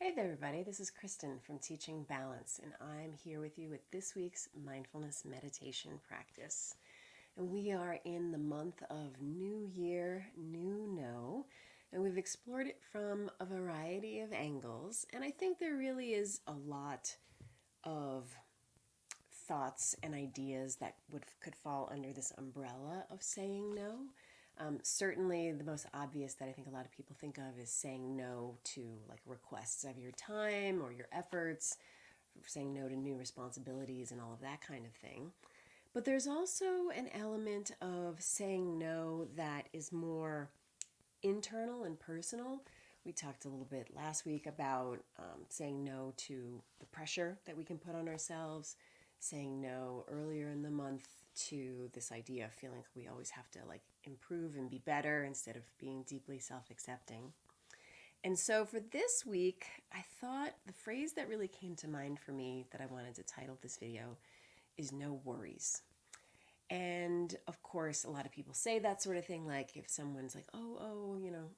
Hey there, everybody. This is Kristin from Teaching Balance, and I'm here with you with this week's mindfulness meditation practice. And we are in the month of New Year, New No, and we've explored it from a variety of angles. And I think there really is a lot of thoughts and ideas that could fall under this umbrella of saying no. Certainly, the most obvious that I think a lot of people think of is saying no to like requests of your time or your efforts, saying no to new responsibilities and all of that kind of thing. But there's also an element of saying no that is more internal and personal. We talked a little bit last week about saying no to the pressure that we can put on ourselves, saying no earlier in the month to this idea of feeling like we always have to like improve and be better instead of being deeply self-accepting. And so for this week, I thought the phrase that really came to mind for me that I wanted to title this video is no worries. And of course, a lot of people say that sort of thing, like if someone's like,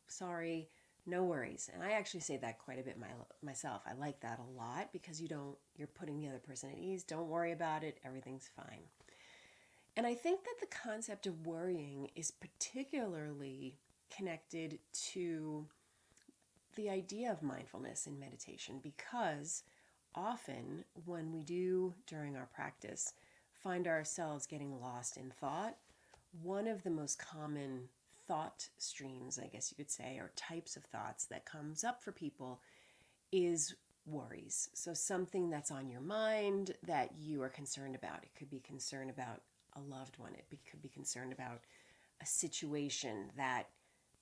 sorry, no worries. And I actually say that quite a bit myself. I like that a lot because you're putting the other person at ease. Don't worry about it. Everything's fine. And I think that the concept of worrying is particularly connected to the idea of mindfulness in meditation, because often when we do during our practice find ourselves getting lost in thought, one of the most common thought streams, I guess you could say, or types of thoughts that comes up for people is worries. So something that's on your mind that you are concerned about. It could be concern about a loved one. It could be concerned about a situation that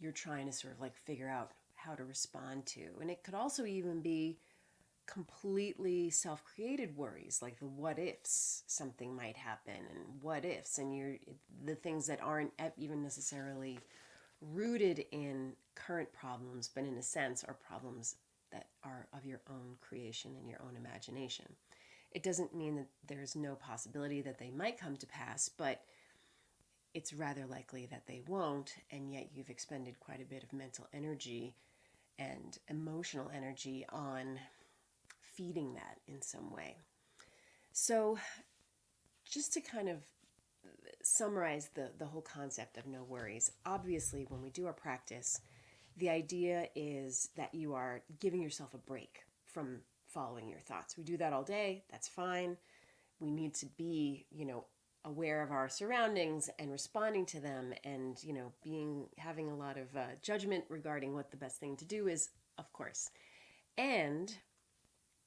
you're trying to sort of like figure out how to respond to. And it could also even be completely self-created worries, like the what ifs something might happen, and what ifs, and the things that aren't even necessarily rooted in current problems, but in a sense are problems that are of your own creation and your own imagination. It doesn't mean that there's no possibility that they might come to pass, but it's rather likely that they won't, and yet you've expended quite a bit of mental energy and emotional energy on feeding that in some way. So just to kind of summarize the whole concept of no worries, obviously when we do our practice, the idea is that you are giving yourself a break from following your thoughts. We do that all day. That's fine. We need to be, aware of our surroundings and responding to them, and, having a lot of judgment regarding what the best thing to do is, of course. And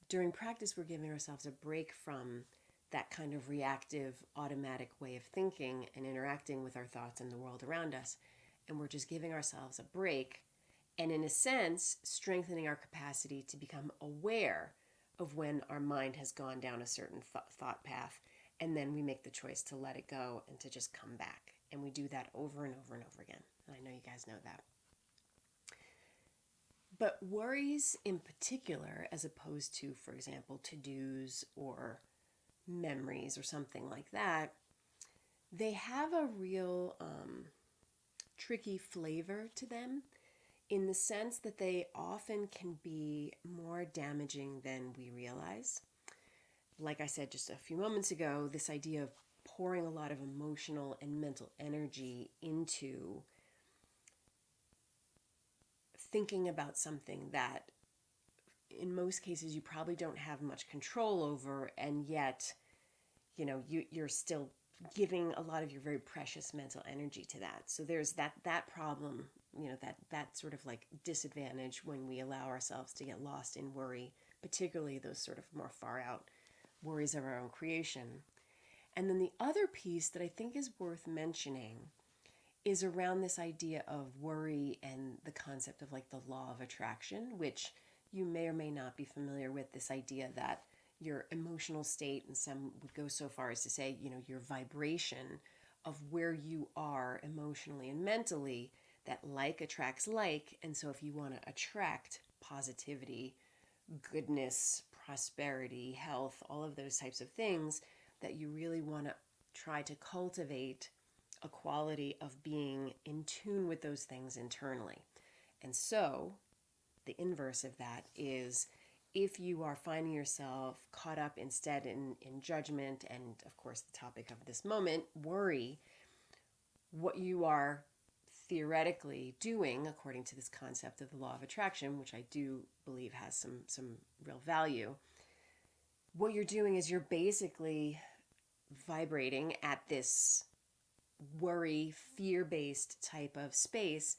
during practice, we're giving ourselves a break from that kind of reactive, automatic way of thinking and interacting with our thoughts and the world around us. And we're just giving ourselves a break and, in a sense, strengthening our capacity to become aware of when our mind has gone down a certain thought path. And then we make the choice to let it go and to just come back. And we do that over and over and over again. And I know you guys know that. But worries in particular, as opposed to, for example, to-dos or memories or something like that, they have a real tricky flavor to them, in the sense that they often can be more damaging than we realize. Like I said just a few moments ago, this idea of pouring a lot of emotional and mental energy into thinking about something that in most cases you probably don't have much control over, and yet you're still giving a lot of your very precious mental energy to that. So there's that problem, that sort of like disadvantage when we allow ourselves to get lost in worry, particularly those sort of more far out worries of our own creation. And then the other piece that I think is worth mentioning is around this idea of worry and the concept of like the law of attraction, which you may or may not be familiar with. This idea that your emotional state, and some would go so far as to say, your vibration of where you are emotionally and mentally, that like attracts like. And so if you want to attract positivity, goodness, prosperity, health, all of those types of things, that you really want to try to cultivate a quality of being in tune with those things internally. And so the inverse of that is if you are finding yourself caught up instead in judgment and, of course, the topic of this moment, worry, what you are theoretically doing, according to this concept of the law of attraction, which I do believe has some real value, what you're doing is you're basically vibrating at this worry, fear-based type of space.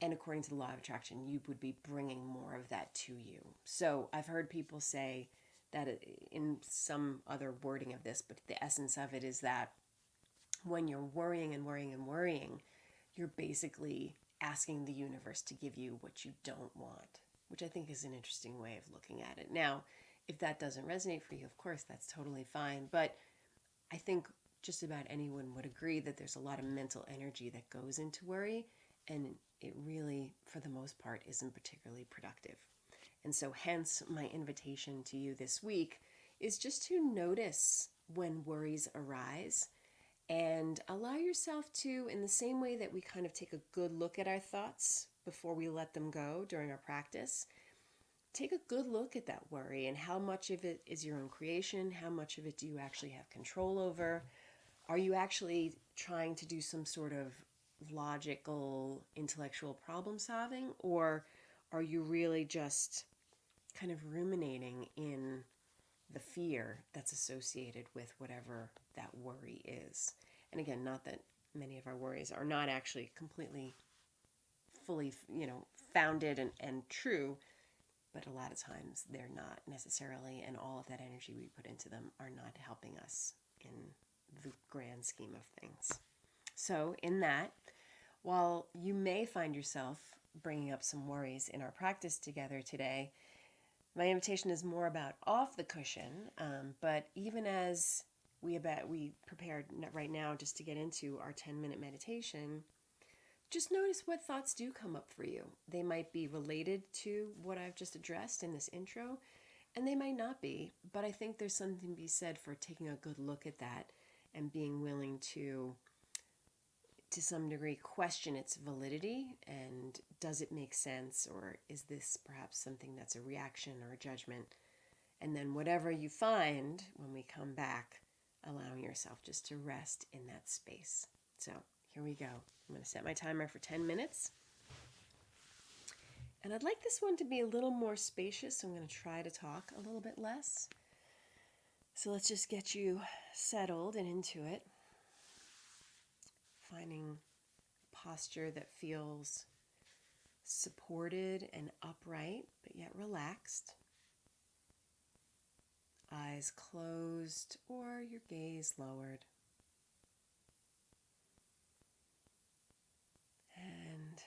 And according to the law of attraction, you would be bringing more of that to you. So I've heard people say that in some other wording of this, but the essence of it is that when you're worrying and worrying and worrying, you're basically asking the universe to give you what you don't want, which I think is an interesting way of looking at it. Now, if that doesn't resonate for you, of course, that's totally fine. But I think just about anyone would agree that there's a lot of mental energy that goes into worry, and it really, for the most part, isn't particularly productive. And so hence my invitation to you this week is just to notice when worries arise and allow yourself to, in the same way that we kind of take a good look at our thoughts before we let them go during our practice, take a good look at that worry and how much of it is your own creation, how much of it do you actually have control over. Are you actually trying to do some sort of logical, intellectual problem solving, or are you really just kind of ruminating in the fear that's associated with whatever that worry is? And again, not that many of our worries are not actually completely, fully, founded and true, but a lot of times they're not necessarily, and all of that energy we put into them are not helping us in the grand scheme of things. So in that, while you may find yourself bringing up some worries in our practice together today, my invitation is more about off the cushion, but even as we prepared right now just to get into our 10-minute meditation, just notice what thoughts do come up for you. They might be related to what I've just addressed in this intro, and they might not be, but I think there's something to be said for taking a good look at that and being willing to some degree, question its validity, and does it make sense, or is this perhaps something that's a reaction or a judgment? And then whatever you find when we come back, allowing yourself just to rest in that space. So here we go. I'm going to set my timer for 10 minutes. And I'd like this one to be a little more spacious, so I'm going to try to talk a little bit less. So let's just get you settled and into it. Finding a posture that feels supported and upright, but yet relaxed. Eyes closed or your gaze lowered. And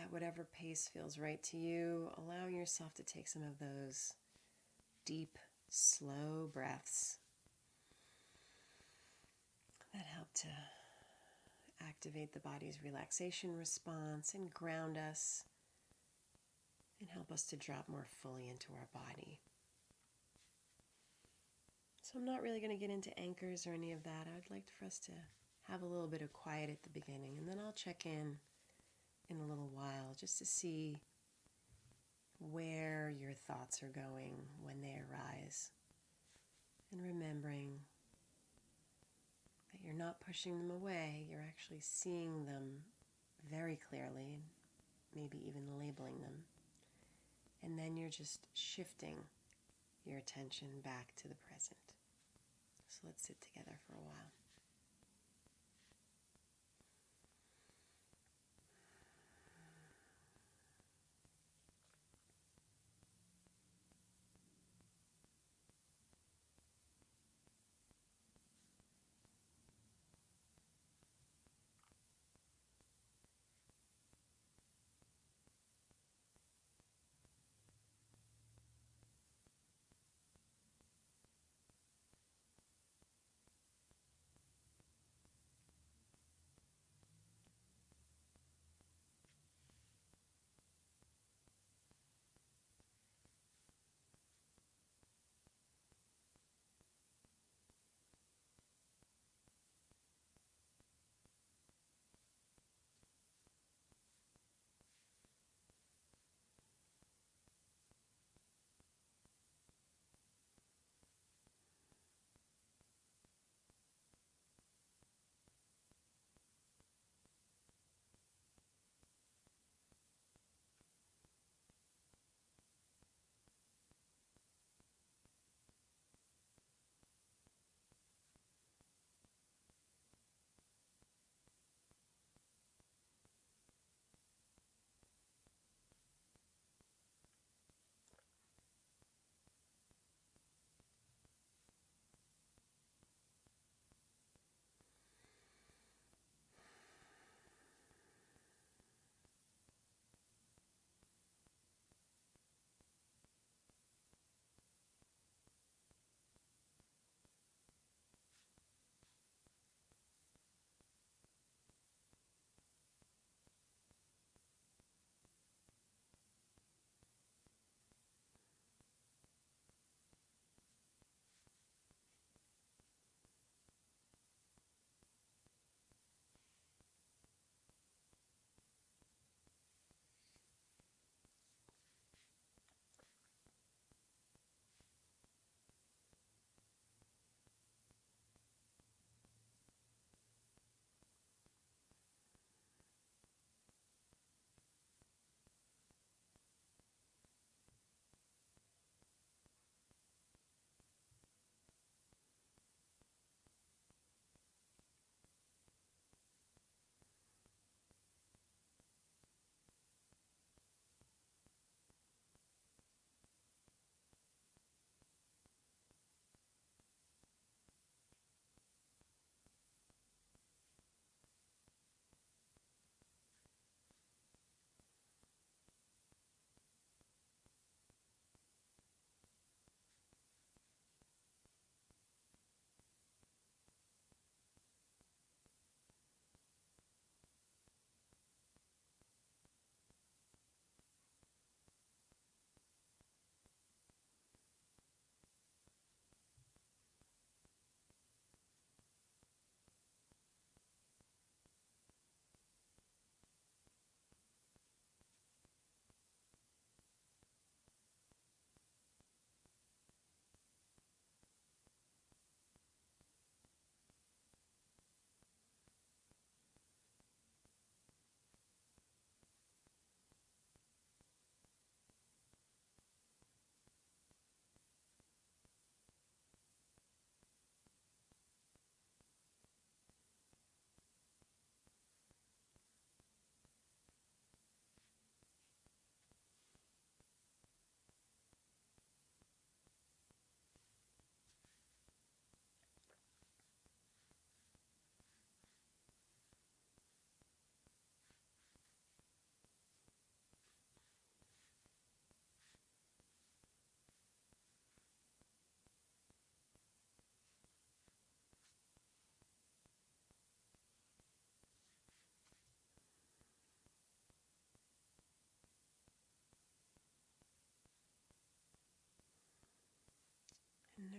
at whatever pace feels right to you, allowing yourself to take some of those deep, slow breaths that help to activate the body's relaxation response and ground us and help us to drop more fully into our body. So I'm not really going to get into anchors or any of that. I'd like for us to have a little bit of quiet at the beginning, and then I'll check in a little while just to see where your thoughts are going when they arise, and remembering that you're not pushing them away, you're actually seeing them very clearly, maybe even labeling them, and then you're just shifting your attention back to the present. So let's sit together for a while.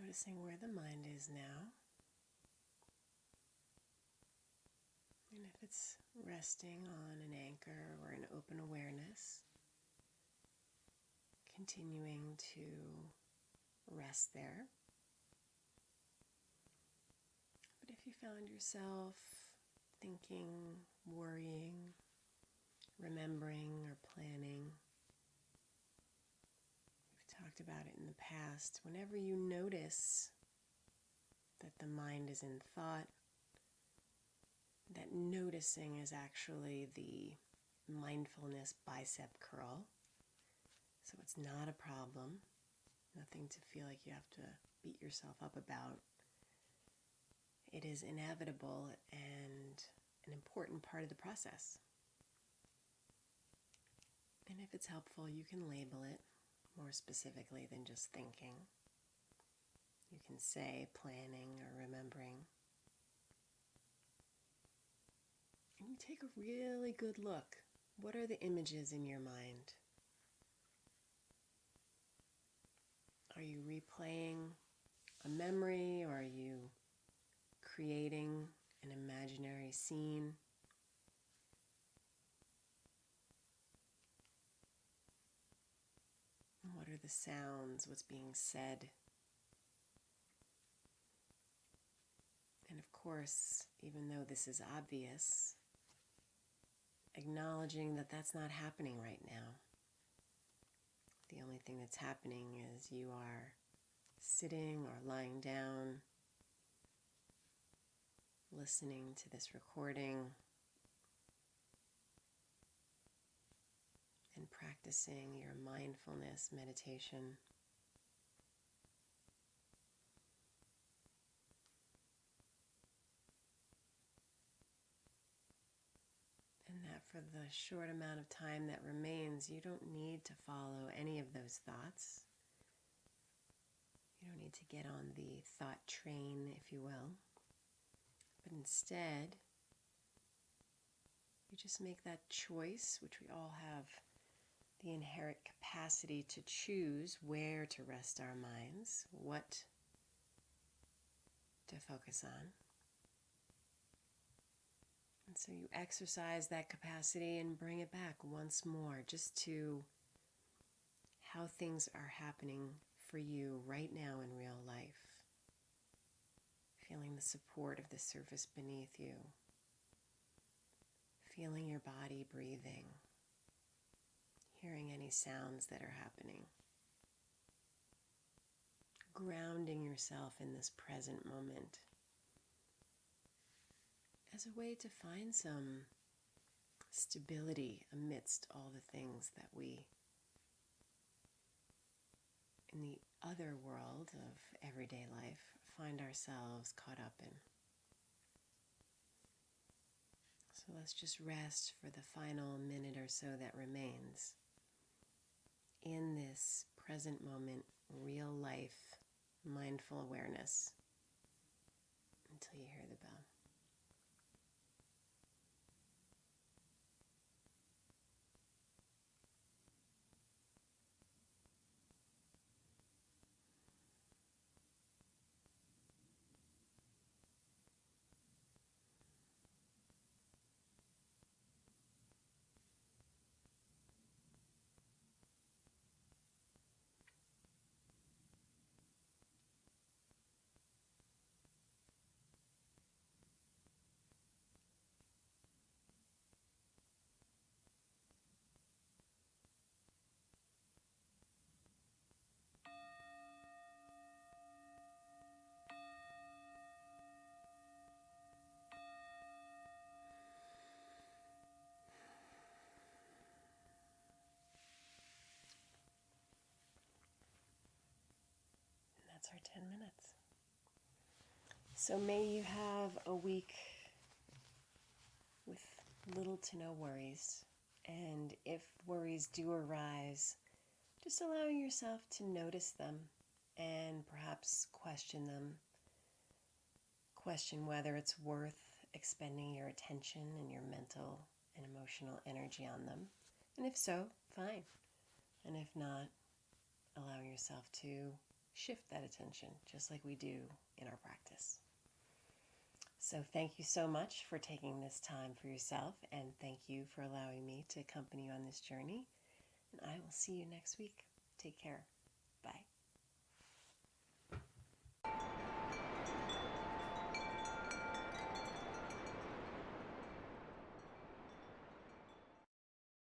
Noticing where the mind is now. And if it's resting on an anchor or an open awareness, continuing to rest there. But if you found yourself thinking, worrying, remembering, or planning, we've talked about it in the past, whenever you notice that the mind is in thought, that noticing is actually the mindfulness bicep curl. So it's not a problem, nothing to feel like you have to beat yourself up about. It is inevitable and an important part of the process. And if it's helpful, you can label it more specifically than just thinking. You can say planning or remembering. And you take a really good look. What are the images in your mind? Are you replaying a memory, or are you creating an imaginary scene? And what are the sounds? What's being said? And of course, even though this is obvious, acknowledging that that's not happening right now. The only thing that's happening is you are sitting or lying down, listening to this recording, and practicing your mindfulness meditation. And that for the short amount of time that remains, you don't need to follow any of those thoughts. You don't need to get on the thought train, if you will. But instead, you just make that choice, which we all have the inherent capacity to choose where to rest our minds, what to focus on. And so you exercise that capacity and bring it back once more, just to how things are happening for you right now in real life. Feeling the support of the surface beneath you. Feeling your body breathing. Hearing any sounds that are happening. Grounding yourself in this present moment as a way to find some stability amidst all the things that we, in the other world of everyday life, find ourselves caught up in. So let's just rest for the final minute or so that remains in this present moment, real life, mindful awareness until you hear the bell. That's our 10 minutes. So may you have a week with little to no worries. And if worries do arise, just allowing yourself to notice them and perhaps question them. Question whether it's worth expending your attention and your mental and emotional energy on them. And if so, fine. And if not, allow yourself to shift that attention just like we do in our practice. So thank you so much for taking this time for yourself, and thank you for allowing me to accompany you on this journey. And I will see you next week. Take care. Bye.